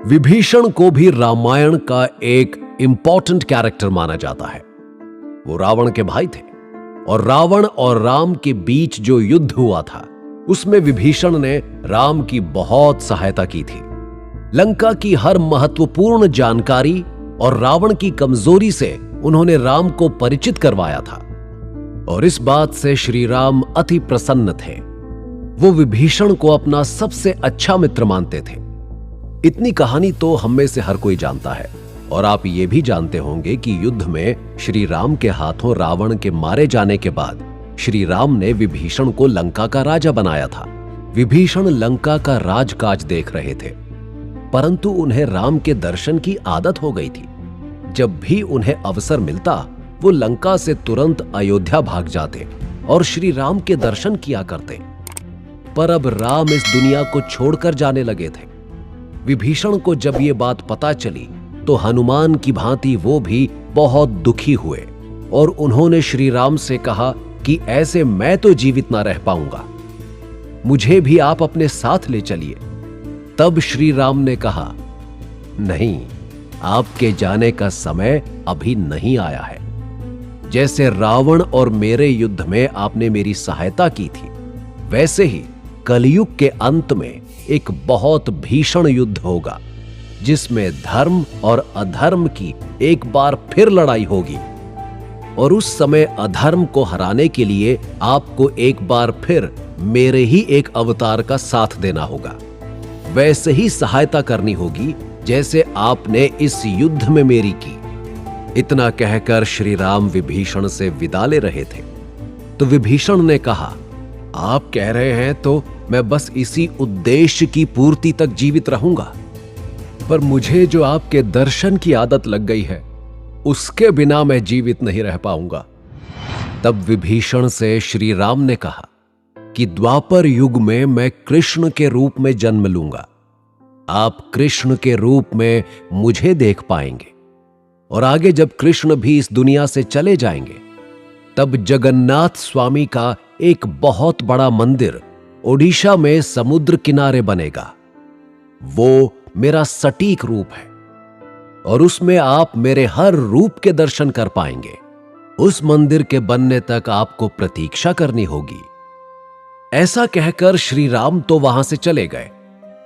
विभीषण को भी रामायण का एक इंपॉर्टेंट कैरेक्टर माना जाता है। वो रावण के भाई थे और रावण और राम के बीच जो युद्ध हुआ था उसमें विभीषण ने राम की बहुत सहायता की थी। लंका की हर महत्वपूर्ण जानकारी और रावण की कमजोरी से उन्होंने राम को परिचित करवाया था और इस बात से श्री राम अति प्रसन्न थे। वो विभीषण को अपना सबसे अच्छा मित्र मानते थे। इतनी कहानी तो हम में से हर कोई जानता है और आप ये भी जानते होंगे कि युद्ध में श्री राम के हाथों रावण के मारे जाने के बाद श्री राम ने विभीषण को लंका का राजा बनाया था। विभीषण लंका का राजकाज देख रहे थे, परंतु उन्हें राम के दर्शन की आदत हो गई थी। जब भी उन्हें अवसर मिलता वो लंका से तुरंत अयोध्या भाग जाते और श्री राम के दर्शन किया करते। पर अब राम इस दुनिया को छोड़कर जाने लगे थे। विभीषण को जब ये बात पता चली तो हनुमान की भांति वो भी बहुत दुखी हुए और उन्होंने श्री राम से कहा कि ऐसे मैं तो जीवित ना रह पाऊंगा, मुझे भी आप अपने साथ ले चलिए। तब श्री राम ने कहा, नहीं, आपके जाने का समय अभी नहीं आया है। जैसे रावण और मेरे युद्ध में आपने मेरी सहायता की थी, वैसे ही कलयुग के अंत में एक बहुत भीषण युद्ध होगा जिसमें धर्म और अधर्म की एक बार फिर लड़ाई होगी और उस समय अधर्म को हराने के लिए आपको एक बार फिर मेरे ही एक अवतार का साथ देना होगा। वैसे ही सहायता करनी होगी जैसे आपने इस युद्ध में मेरी की। इतना कहकर श्री राम विभीषण से विदा ले रहे थे तो विभीषण ने कहा, आप कह रहे हैं तो मैं बस इसी उद्देश्य की पूर्ति तक जीवित रहूंगा, पर मुझे जो आपके दर्शन की आदत लग गई है उसके बिना मैं जीवित नहीं रह पाऊंगा। तब विभीषण से श्री राम ने कहा कि द्वापर युग में मैं कृष्ण के रूप में जन्म लूंगा। आप कृष्ण के रूप में मुझे देख पाएंगे और आगे जब कृष्ण भी इस दुनिया से चले जाएंगे तब जगन्नाथ स्वामी का एक बहुत बड़ा मंदिर ओडिशा में समुद्र किनारे बनेगा। वो मेरा सटीक रूप है और उसमें आप मेरे हर रूप के दर्शन कर पाएंगे। उस मंदिर के बनने तक आपको प्रतीक्षा करनी होगी। ऐसा कहकर श्री राम तो वहां से चले गए,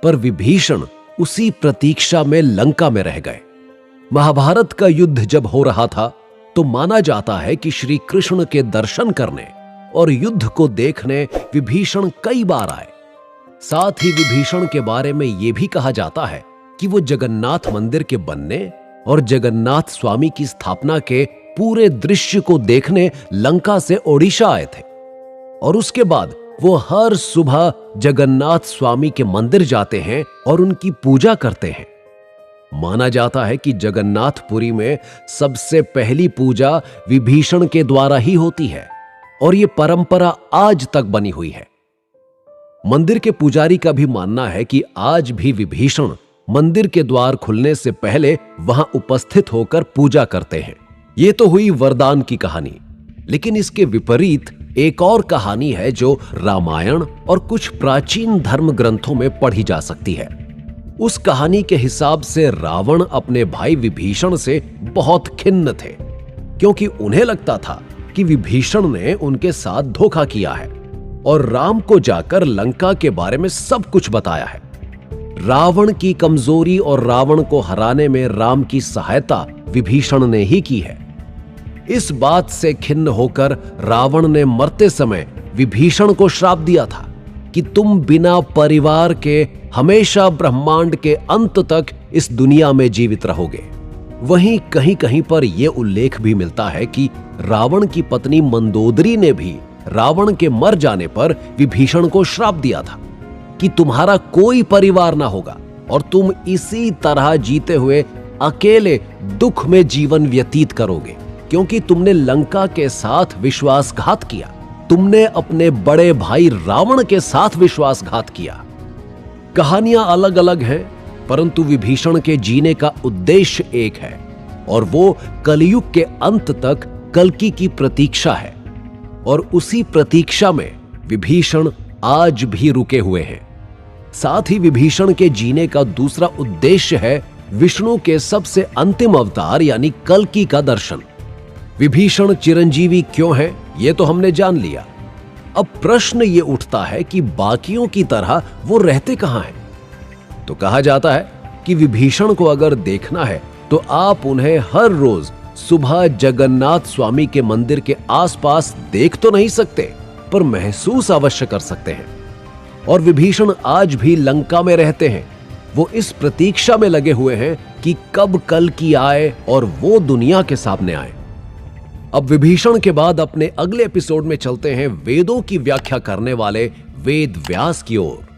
पर विभीषण उसी प्रतीक्षा में लंका में रह गए। महाभारत का युद्ध जब हो रहा था तो माना जाता है कि श्री कृष्ण के दर्शन करने और युद्ध को देखने विभीषण कई बार आए। साथ ही विभीषण के बारे में यह भी कहा जाता है कि वो जगन्नाथ मंदिर के बनने और जगन्नाथ स्वामी की स्थापना के पूरे दृश्य को देखने लंका से ओडिशा आए थे और उसके बाद वो हर सुबह जगन्नाथ स्वामी के मंदिर जाते हैं और उनकी पूजा करते हैं। माना जाता है कि जगन्नाथपुरी में सबसे पहली पूजा विभीषण के द्वारा ही होती है और ये परंपरा आज तक बनी हुई है। मंदिर के पुजारी का भी मानना है कि आज भी विभीषण मंदिर के द्वार खुलने से पहले वहां उपस्थित होकर पूजा करते हैं। ये तो हुई वरदान की कहानी, लेकिन इसके विपरीत एक और कहानी है जो रामायण और कुछ प्राचीन धर्म ग्रंथों में पढ़ी जा सकती है। उस कहानी के हिसाब से रावण अपने भाई विभीषण से बहुत खिन्न थे क्योंकि उन्हें लगता था कि विभीषण ने उनके साथ धोखा किया है और राम को जाकर लंका के बारे में सब कुछ बताया है। रावण की कमजोरी और रावण को हराने में राम की सहायता विभीषण ने ही की है। इस बात से खिन्न होकर रावण ने मरते समय विभीषण को श्राप दिया था कि तुम बिना परिवार के हमेशा ब्रह्मांड के अंत तक इस दुनिया में जीवित रहोगे। वहीं कहीं कहीं पर यह उल्लेख भी मिलता है कि रावण की पत्नी मंदोदरी ने भी रावण के मर जाने पर विभीषण को श्राप दिया था कि तुम्हारा कोई परिवार ना होगा और तुम इसी तरह जीते हुए अकेले दुख में जीवन व्यतीत करोगे, क्योंकि तुमने लंका के साथ विश्वासघात किया, तुमने अपने बड़े भाई रावण के साथ विश्वासघात किया। कहानियां अलग अलग हैं, परंतु विभीषण के जीने का उद्देश्य एक है और वो कलयुग के अंत तक कल्कि की प्रतीक्षा है और उसी प्रतीक्षा में विभीषण आज भी रुके हुए हैं। साथ ही विभीषण के जीने का दूसरा उद्देश्य है विष्णु के सबसे अंतिम अवतार यानी कल्कि का दर्शन। विभीषण चिरंजीवी क्यों है, यह तो हमने जान लिया। अब प्रश्न ये उठता है कि बाकियों की तरह वो रहते कहां हैं? तो कहा जाता है कि विभीषण को अगर देखना है तो आप उन्हें हर रोज सुबह जगन्नाथ स्वामी के मंदिर के आसपास देख तो नहीं सकते, पर महसूस अवश्य कर सकते हैं। और विभीषण आज भी लंका में रहते हैं। वो इस प्रतीक्षा में लगे हुए हैं कि कब कल्कि आए और वो दुनिया के सामने आए। अब विभीषण के बाद अपने अगले एपिसोड में चलते हैं वेदों की व्याख्या करने वाले वेद व्यास की ओर।